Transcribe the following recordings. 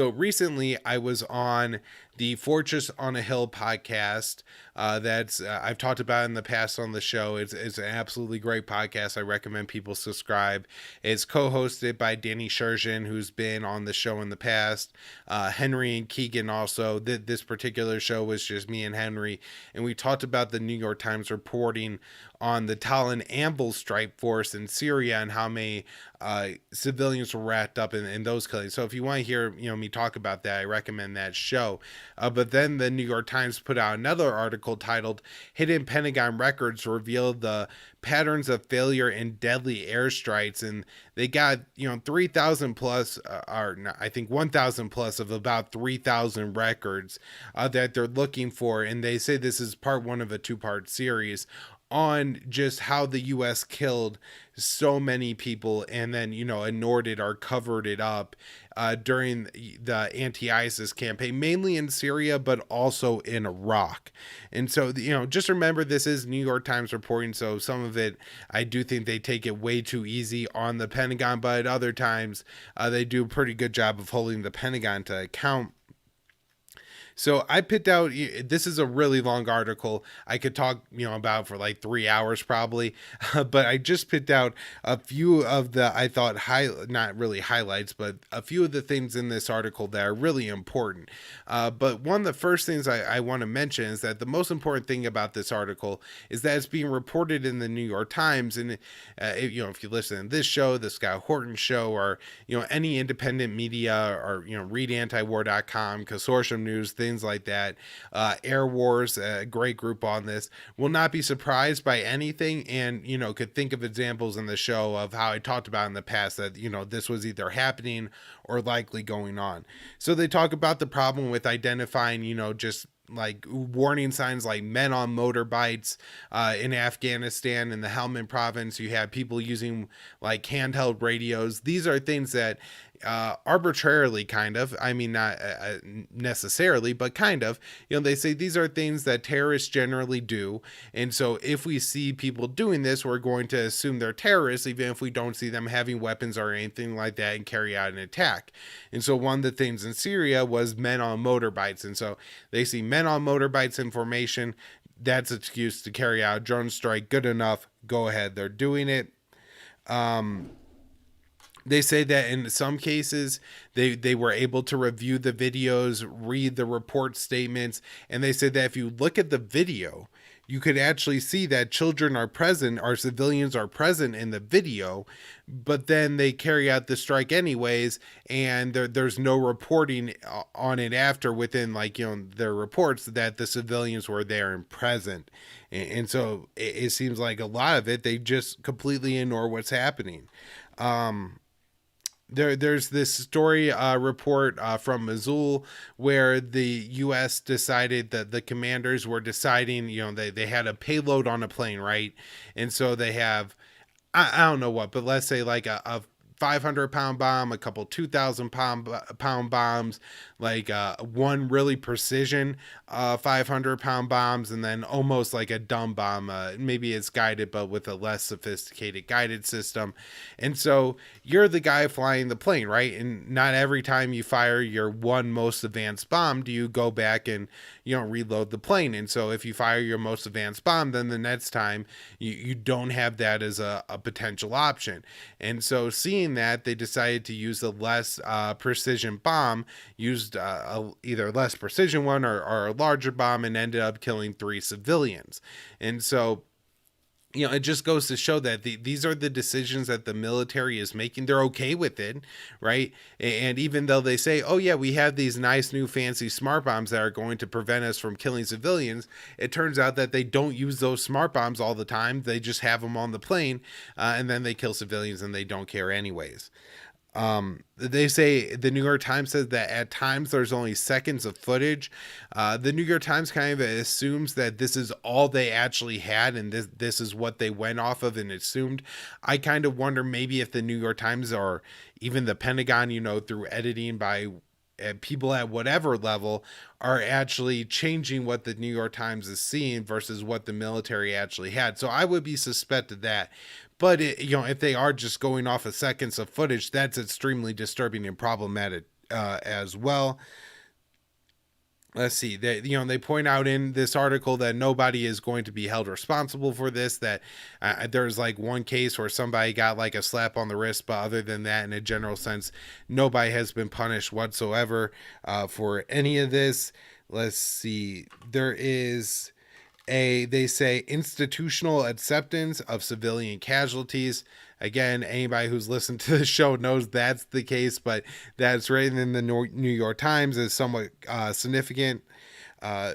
So recently, I was on the Fortress on a Hill podcast. That's I've talked about in the past on the show. It's an absolutely great podcast. I recommend people subscribe. It's co-hosted by Danny Sherjan, who's been on the show in the past. Henry and Keegan also. This particular show was just me and Henry, and we talked about the New York Times reporting on the Talon Anvil strike force in Syria and how many civilians were wrapped up in those killings. So if you want to hear me talk about that, I recommend that show. But then the New York Times put out another article titled "Hidden Pentagon Records Reveal the Patterns of Failure in Deadly Airstrikes," and they got 3,000 plus, or no, I think 1,000 plus of about 3,000 records that they're looking for, and they say this is part one of a two-part series on just how the U.S. killed so many people and then, ignored it or covered it up during the anti-ISIS campaign, mainly in Syria, but also in Iraq. And so, just remember this is New York Times reporting, so some of it, I do think they take it way too easy on the Pentagon, but at other times, they do a pretty good job of holding the Pentagon to account. So I picked out, this is a really long article. I could talk, about for like 3 hours probably, but I just picked out a few of the, I thought, not really highlights, but a few of the things in this article that are really important. But one of the first things I want to mention is that the most important thing about this article is that it's being reported in the New York Times. And, if you listen to this show, the Scott Horton show, or, any independent media, or, read antiwar.com, Consortium News, things like that. Air Wars, a great group on this, will not be surprised by anything, and could think of examples in the show of how I talked about in the past that this was either happening or likely going on. So they talk about the problem with identifying just like warning signs like men on motorbikes in Afghanistan. In the Helmand province, you have people using like handheld radios. These are things that arbitrarily, kind of, I mean, not necessarily, but kind of, they say these are things that terrorists generally do. And so if we see people doing this, we're going to assume they're terrorists, even if we don't see them having weapons or anything like that and carry out an attack. And so one of the things in Syria was men on motorbikes. And so they see men on motorbikes in formation. That's an excuse to carry out a drone strike. Good enough. Go ahead. They're doing it. They say that in some cases they were able to review the videos, read the report statements, and they said that if you look at the video, you could actually see that children are present, or civilians are present in the video, but then they carry out the strike anyways, and there's no reporting on it after within their reports that the civilians were there and present. And so it seems like a lot of it, they just completely ignore what's happening. There's this story report from Mosul where the U.S. decided that the commanders were deciding, they had a payload on a plane, right? And so they have, I don't know what, but let's say like a 500-pound bomb, a couple 2,000-pound bombs, like one really precision 500-pound bombs, and then almost like a dumb bomb. Maybe it's guided, but with a less sophisticated guided system. And so you're the guy flying the plane, right? And not every time you fire your one most advanced bomb do you go back and reload the plane. And so if you fire your most advanced bomb, then the next time you don't have that as a potential option. And so seeing that, they decided to use a less precision bomb, used either less precision one or a larger bomb, and ended up killing 3 civilians. And so it just goes to show that these are the decisions that the military is making. They're okay with it, right? And even though they say, oh yeah, we have these nice new fancy smart bombs that are going to prevent us from killing civilians, it turns out that they don't use those smart bombs all the time. They just have them on the plane, and then they kill civilians and they don't care anyways. They say, the New York Times says that at times there's only seconds of footage. The New York Times kind of assumes that this is all they actually had, and this is what they went off of and assumed. I kind of wonder maybe if the New York Times or even the Pentagon, through editing by people at whatever level, are actually changing what the New York Times is seeing versus what the military actually had. So I would be suspected that. But if they are just going off of seconds of footage, that's extremely disturbing and problematic as well. Let's see. They point out in this article that nobody is going to be held responsible for this. That there's like one case where somebody got like a slap on the wrist, but other than that, in a general sense, nobody has been punished whatsoever for any of this. Let's see. There is they say institutional acceptance of civilian casualties. Again, anybody who's listened to the show knows that's the case, but that's written in the New York Times is somewhat significant.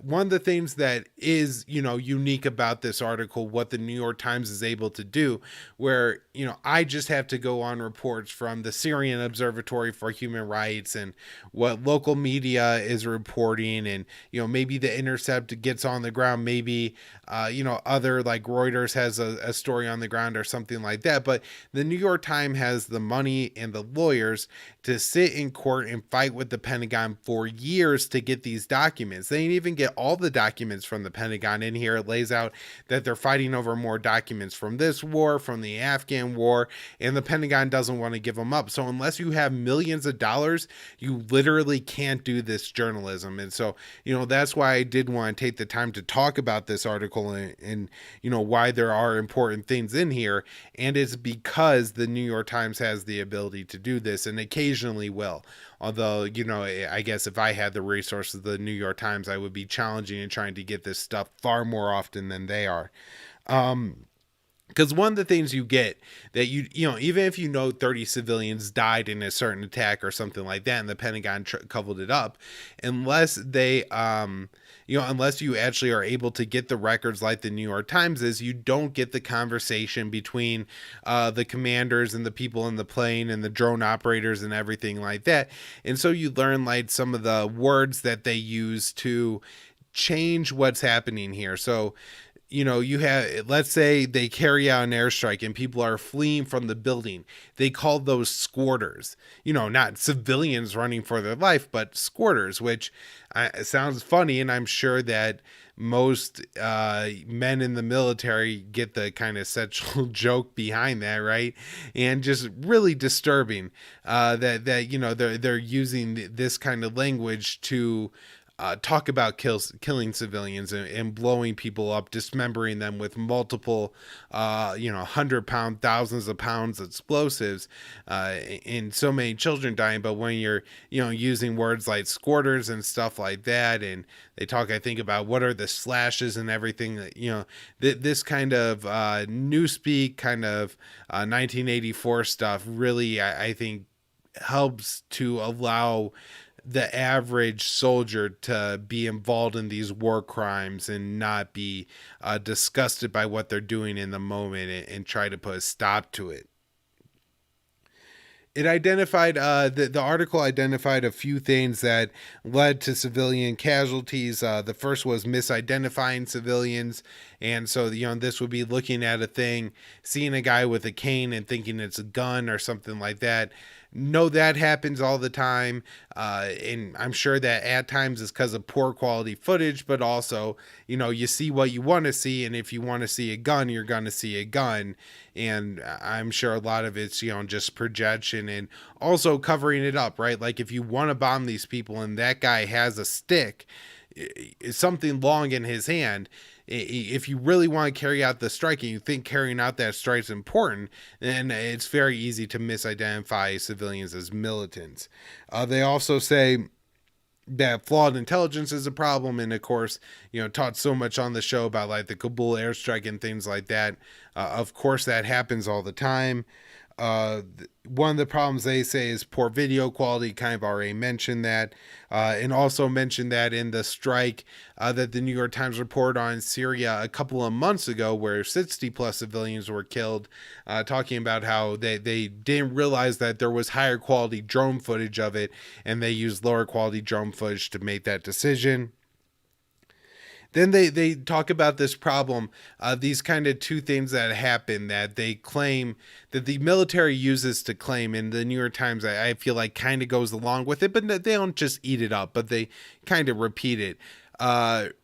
One of the things that is, unique about this article, what the New York Times is able to do, where, I just have to go on reports from the Syrian Observatory for Human Rights and what local media is reporting, and, maybe the Intercept gets on the ground, maybe, other like Reuters has a story on the ground or something like that. But the New York Times has the money and the lawyers to sit in court and fight with the Pentagon for years to get these documents. They didn't even get all the documents from the Pentagon. In here, it lays out that they're fighting over more documents from this war, from the Afghan war, and the Pentagon doesn't want to give them up. So unless you have millions of dollars, you literally can't do this journalism. And so, that's why I did want to take the time to talk about this article and why there are important things in here. And it's because the New York Times has the ability to do this, and occasionally will. Although, I guess if I had the resources of the New York Times, I would be challenging and trying to get this stuff far more often than they are. Because one of the things you get that even if 30 civilians died in a certain attack or something like that, and the Pentagon covered it up, unless they, unless you actually are able to get the records like the New York Times is, you don't get the conversation between the commanders and the people in the plane and the drone operators and everything like that. And so you learn like some of the words that they use to change what's happening here. So, you have, let's say they carry out an airstrike and people are fleeing from the building. They call those squirters, not civilians running for their life, but squirters, which sounds funny. And I'm sure that most men in the military get the kind of sexual joke behind that, right? And just really disturbing that they're using this kind of language to talk about killing civilians and blowing people up, dismembering them with multiple, 100-pound, thousands of pounds explosives, and so many children dying. But when you're, using words like squirters and stuff like that, and they talk, I think, about what are the slashes and everything that, this kind of newspeak, kind of 1984 stuff really, I think, helps to allow the average soldier to be involved in these war crimes and not be disgusted by what they're doing in the moment and try to put a stop to it. It identified, the article identified a few things that led to civilian casualties. The first was misidentifying civilians. And so, this would be looking at a thing, seeing a guy with a cane and thinking it's a gun or something like that. No, that happens all the time. And I'm sure that at times is because of poor quality footage, but also, you see what you want to see. And if you want to see a gun, you're going to see a gun. And I'm sure a lot of it's, just projection and also covering it up, right? Like if you want to bomb these people and that guy has a stick, something long in his hand, if you really want to carry out the strike and you think carrying out that strike is important, then it's very easy to misidentify civilians as militants. They also say that flawed intelligence is a problem. And of course, taught so much on the show about like the Kabul airstrike and things like that. Of course, that happens all the time. One of the problems they say is poor video quality. Kind of already mentioned that, and also mentioned that in the strike that the New York Times reported on in Syria a couple of months ago, where 60 plus civilians were killed, talking about how they didn't realize that there was higher quality drone footage of it, and they used lower quality drone footage to make that decision. Then they talk about this problem, these kind of two things that happen that they claim that the military uses to claim, and the New York Times, I feel like, kind of goes along with it, but they don't just eat it up, but they kind of repeat it.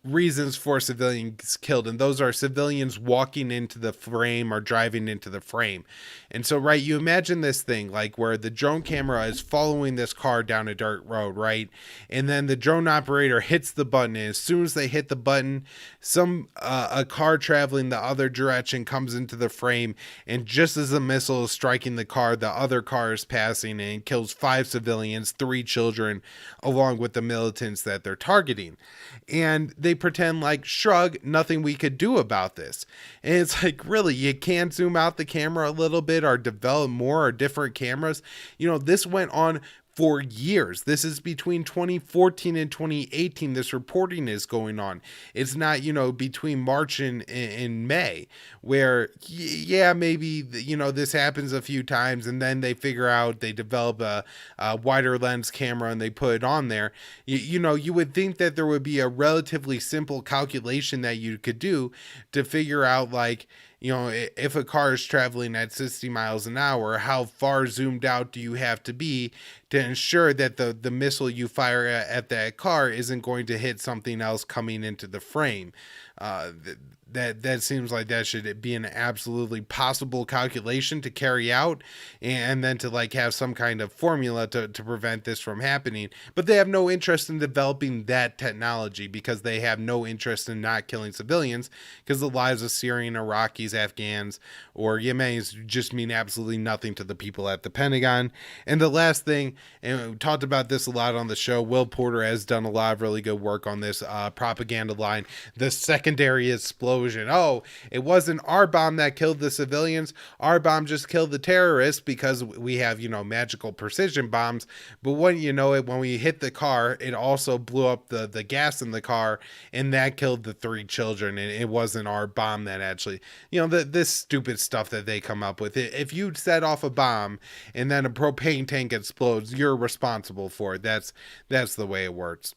reasons for civilians killed, and those are civilians walking into the frame or driving into the frame. And so, right, you imagine this thing like where the drone camera is following this car down a dirt road, right? And then the drone operator hits the button, and as soon as they hit the button, a car traveling the other direction comes into the frame, and just as the missile is striking the car, the other car is passing and kills 5 civilians, 3 children, along with the militants that they're targeting. And they pretend like, shrug, nothing we could do about this. And it's like, really, you can't zoom out the camera a little bit or develop more or different cameras? This went on for years. This is between 2014 and 2018. This reporting is going on. It's not, between March and May, where, maybe, this happens a few times and then they figure out, they develop a wider lens camera and they put it on there. You would think that there would be a relatively simple calculation that you could do to figure out, like, if a car is traveling at 60 miles an hour, how far zoomed out do you have to be to ensure that the missile you fire at that car isn't going to hit something else coming into the frame? That seems like that should be an absolutely possible calculation to carry out, and then to like have some kind of formula to prevent this from happening. But they have no interest in developing that technology because they have no interest in not killing civilians, because the lives of Syrian, Iraqis, Afghans, or Yemenis just mean absolutely nothing to the people at the Pentagon. And the last thing, and we talked about this a lot on the show, Will Porter has done a lot of really good work on this propaganda line, the secondary explosion. Oh, it wasn't our bomb that killed the civilians. Our bomb just killed the terrorists because we have, magical precision bombs. But when when we hit the car, it also blew up the gas in the car, and that killed the 3 children. And it wasn't our bomb that actually, this stupid stuff that they come up with. If you set off a bomb and then a propane tank explodes, you're responsible for it. That's the way it works.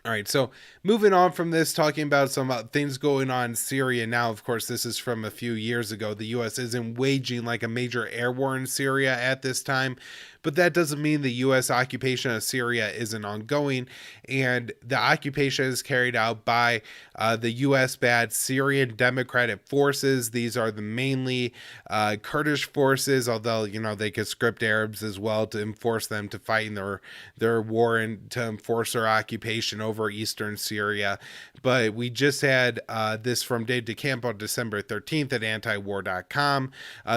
All right, so moving on from this, talking about some things going on in Syria now. Of course, this is from a few years ago. The U.S. isn't waging like a major air war in Syria at this time, but that doesn't mean the U.S. occupation of Syria isn't ongoing. And the occupation is carried out by the U.S.-backed Syrian Democratic Forces. These are the mainly Kurdish forces, although, they could script Arabs as well to enforce them to fight in their war and to enforce their occupation over eastern Syria. But we just had this from Dave DeCamp on December 13th at antiwar.com.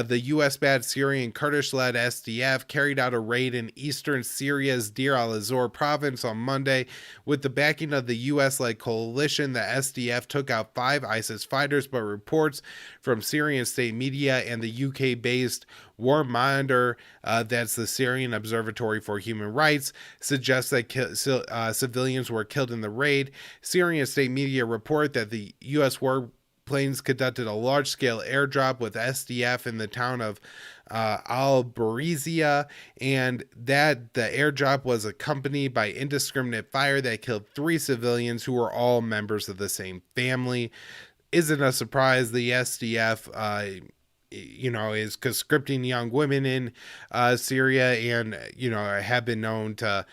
The U.S.-backed Syrian Kurdish-led SDF carried out a raid in eastern Syria's Deir al-Zor province on Monday. With the backing of the U.S.-led coalition, the SDF took out 5 ISIS fighters, but reports from Syrian state media and the UK-based War Monitor, that's the Syrian Observatory for Human Rights, suggests that civilians were killed in the raid. Syrian state media report that the U.S. warplanes conducted a large-scale airdrop with SDF in the town of al-Barizia, and that the airdrop was accompanied by indiscriminate fire that killed 3 civilians who were all members of the same family. Isn't a surprise the SDF is conscripting young women in Syria, and, have been known to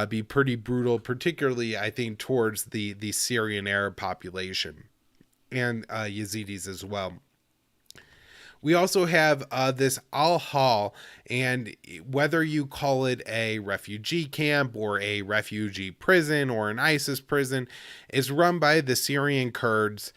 be pretty brutal, particularly, I think, towards the Syrian Arab population and Yazidis as well. We also have this Al-Hol, and whether you call it a refugee camp or a refugee prison or an ISIS prison, is run by the Syrian Kurds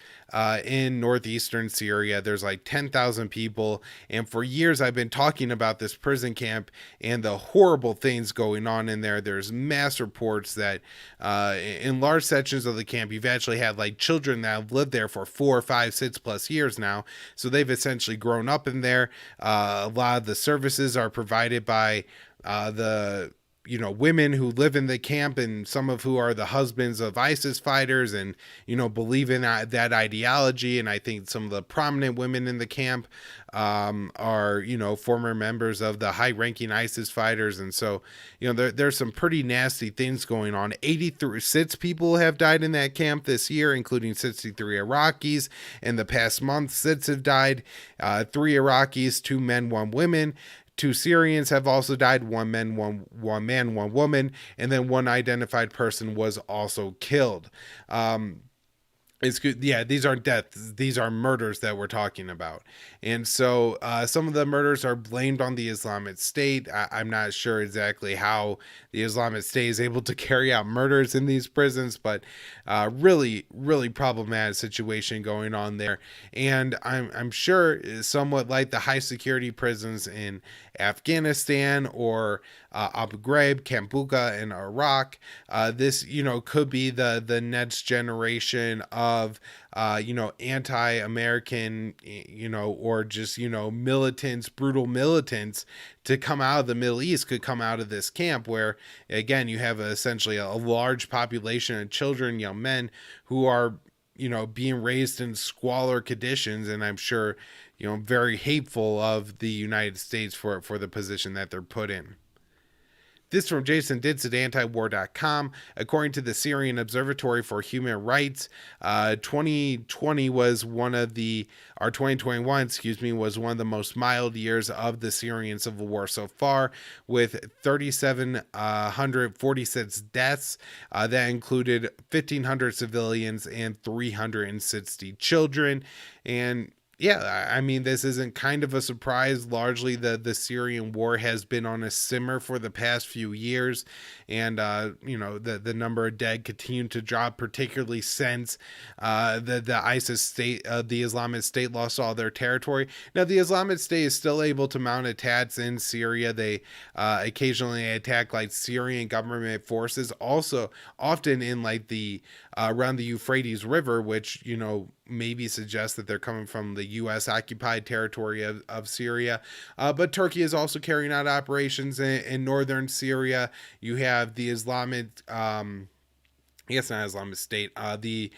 in northeastern Syria. There's like 10,000 people, and for years I've been talking about this prison camp and the horrible things going on in there. There's mass reports that in large sections of the camp, you've actually had like children that have lived there for 4, 5, 6+ years now, so they've essentially grown up in there. A lot of the services are provided by the women who live in the camp, and some of who are the husbands of ISIS fighters and, believe in that ideology. And I think some of the prominent women in the camp are, former members of the high-ranking ISIS fighters. And so, there's some pretty nasty things going on. 86 people have died in that camp this year, including 63 Iraqis. In the past month, 6 have died, 3 Iraqis, 2 men, 1 woman. 2 Syrians have also died, one man, one woman, and then one identified person was also killed. It's good. Yeah, these aren't deaths. These are murders that we're talking about. And so some of the murders are blamed on the Islamic State. I'm not sure exactly how the Islamic State is able to carry out murders in these prisons, but really, really problematic situation going on there. And I'm sure somewhat like the high security prisons in Afghanistan or Abu Ghraib, Kambuka in Iraq. This, could be the next generation of, anti-American, or just, militants, brutal militants to come out of the Middle East could come out of this camp where, again, you have essentially a large population of children, young men who are, being raised in squalor conditions. And I'm sure, very hateful of the United States for the position that they're put in. This from Jason Ditz at antiwar.com. According to the Syrian Observatory for Human Rights, 2021, was one of the most mild years of the Syrian civil war so far, with 3,746 deaths. That included 1,500 civilians and 360 children. And yeah, I mean, this isn't kind of a surprise. Largely, the Syrian war has been on a simmer for the past few years, and the number of dead continued to drop, particularly since the ISIS state, the Islamic State, lost all their territory. Now, the Islamic State is still able to mount attacks in Syria. They occasionally attack like Syrian government forces, also often in like the around the Euphrates River, which maybe suggests that they're coming from the U.S. occupied territory of Syria. But Turkey is also carrying out operations in northern Syria. You have the Islamic, I guess not Islamic State, the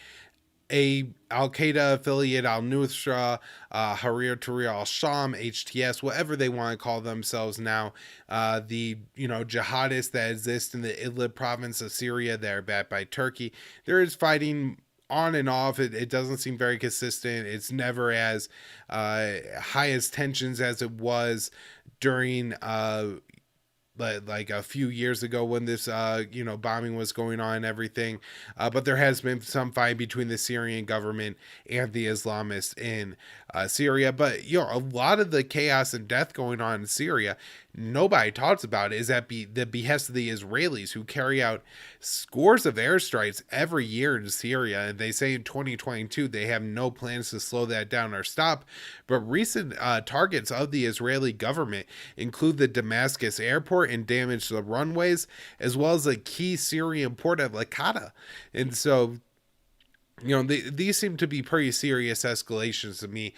Al-Qaeda affiliate al-Nusra, Harir Tahrir al-Sham, HTS, whatever they want to call themselves now, the jihadists that exist in the Idlib province of Syria that are backed by Turkey. There is fighting on and off. It doesn't seem very consistent. It's never as high as tensions as it was during like a few years ago when this bombing was going on and everything, but there has been some fight between the Syrian government and the Islamists in Syria. But a lot of the chaos and death going on in Syria, nobody talks about is at the behest of the Israelis, who carry out scores of airstrikes every year in Syria. And they say in 2022 they have no plans to slow that down or stop. But recent targets of the Israeli government include the Damascus airport and damage to the runways, as well as a key Syrian port of Lakata. And so these seem to be pretty serious escalations to me,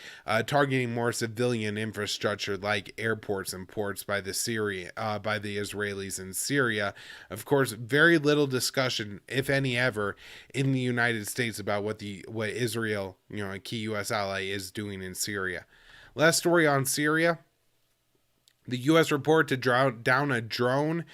targeting more civilian infrastructure like airports and ports by the Israelis in Syria. Of course, very little discussion, if any ever, in the United States about what Israel, a key U.S. ally, is doing in Syria. Last story on Syria. The U.S. report to down a drone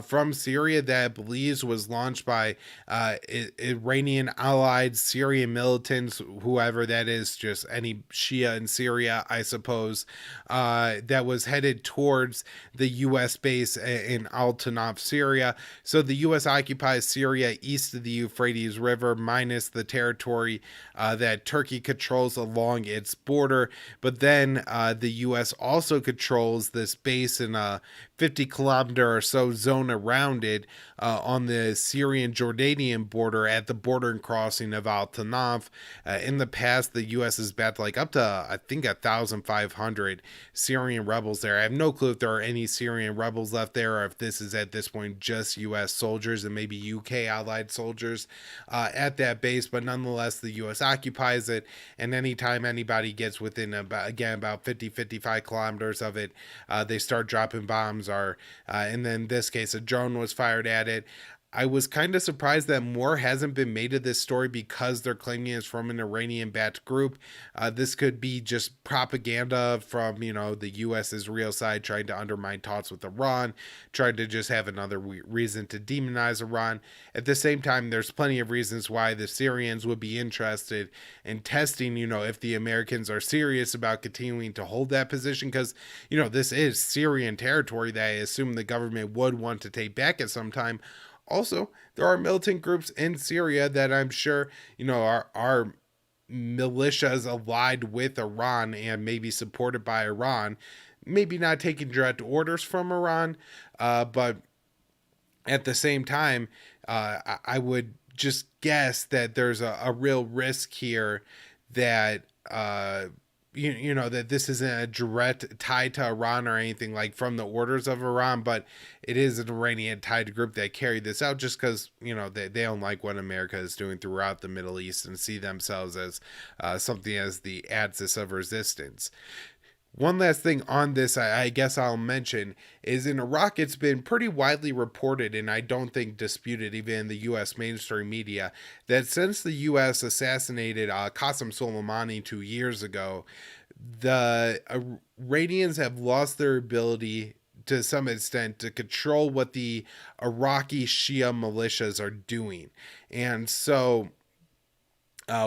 from Syria that it believes was launched by Iranian allied Syrian militants, whoever that is, just any Shia in Syria, I suppose, that was headed towards the U.S. base in Al-Tanf, Syria. So the U.S. occupies Syria east of the Euphrates River, minus the territory that Turkey controls along its border. But then the U.S. also controls this base in a 50-kilometer or so zone around it on the Syrian-Jordanian border at the border crossing of Al-Tanf. In the past, the U.S. has backed like up to, I think, 1,500 Syrian rebels there. I have no clue if there are any Syrian rebels left there, or if this is at this point just U.S. soldiers and maybe U.K. allied soldiers at that base. But nonetheless, the U.S. occupies it, and anytime anybody gets within about 50-55 kilometers of it, they start dropping bombs. And then in this case, a drone was fired at it. I was kind of surprised that more hasn't been made of this story because they're claiming it's from an Iranian-backed group. This could be just propaganda from, the U.S. Israel side trying to undermine talks with Iran, trying to just have another reason to demonize Iran. At the same time, there's plenty of reasons why the Syrians would be interested in testing, if the Americans are serious about continuing to hold that position, because, this is Syrian territory that I assume the government would want to take back at some time. Also, there are militant groups in Syria that I'm sure, are militias allied with Iran and maybe supported by Iran, maybe not taking direct orders from Iran, but at the same time, I would just guess that there's a real risk here that that this isn't a direct tie to Iran or anything like from the orders of Iran, but it is an Iranian tied group that carried this out just because they don't like what America is doing throughout the Middle East and see themselves as something as the axis of resistance. One last thing on this, I guess I'll mention, is in Iraq, it's been pretty widely reported, and I don't think disputed even in the U.S. mainstream media, that since the U.S. assassinated Qasem Soleimani 2 years ago, the Iranians have lost their ability to some extent to control what the Iraqi Shia militias are doing. And so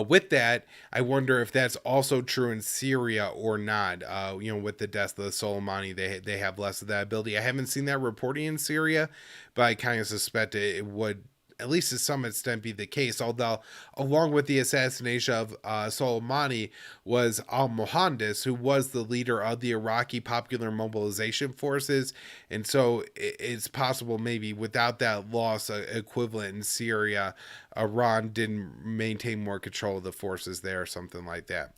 with that, I wonder if that's also true in Syria or not. With the death of the Soleimani, they have less of that ability. I haven't seen that reporting in Syria, but I kind of suspect it would, at least to some extent, be the case. Although, along with the assassination of Soleimani, was al-Mohandes, who was the leader of the Iraqi Popular Mobilization Forces, and so it's possible maybe without that loss equivalent in Syria, Iran didn't maintain more control of the forces there, or something like that.